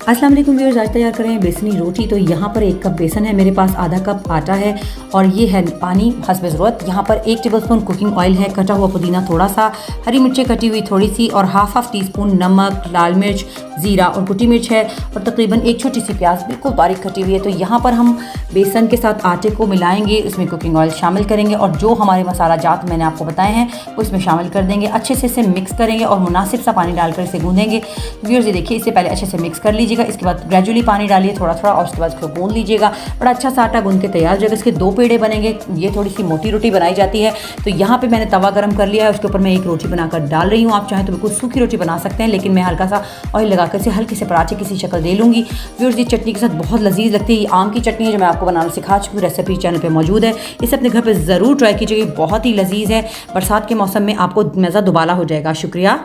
अस्सलाम वालेकुम व्यूअर्स, आज तैयार करें बेसनी रोटी। तो यहाँ पर 1 कप बेसन है, मेरे पास आधा कप आटा है और ये है पानी हस्ब ज़रूरत। यहाँ पर 1 टेबलस्पून कुकिंग ऑयल है, कटा हुआ पुदीना थोड़ा सा, हरी मिर्चें कटी हुई थोड़ी सी और हाफ टी स्पून नमक, लाल मिर्च, ज़ीरा और कुटी मिर्च है और तकरीबन 1 छोटी सी प्याज बिल्कुल बारीक कटी हुई है। तो यहाँ पर हम बेसन के साथ आटे को मिलाएंगे, इसमें कुकिंग ऑयल शामिल करेंगे और जो हमारे मसाला जात मैंने आपको बताए हैं वो इसमें शामिल कर देंगे। अच्छे से इसे मिक्स करेंगे और मुनासिब सा पानी डालकर इसे गूँधेंगे। व्यूअर्स, ये देखिए, इसे पहले अच्छे से मिक्स कर लीजिएगा, इसके बाद ग्रेजुअली पानी डालिए थोड़ा थोड़ा और उसके बाद इसको गूंद लीजिएगा। बड़ा अच्छा सा आटा गूंद के तैयार हो जाएगा। इसके 2 पेड़े बनेंगे। ये थोड़ी सी मोटी रोटी बनाई जाती है। तो यहाँ पे मैंने तवा गरम कर लिया है, उसके ऊपर मैं एक रोटी बनाकर डाल रही हूँ। आप चाहें तो बिल्कुल सूखी रोटी बना सकते हैं, लेकिन मैं हल्का सा ऑयल लगाकर इसे हल्के से पराठे की सी शक्ल दे लूँगी। व्यूअर्स, ये चटनी के साथ बहुत लजीज लगती है। ये आम की चटनी है जो मैं आपको बनाना सिखा चुकी हूँ, रेसिपी चैनल पर मौजूद है। इसे अपने घर पर ज़रूर ट्राई कीजिएगा, बहुत ही लजीज है। बरसात के मौसम में आपको मज़ा दुबाला हो जाएगा। शुक्रिया।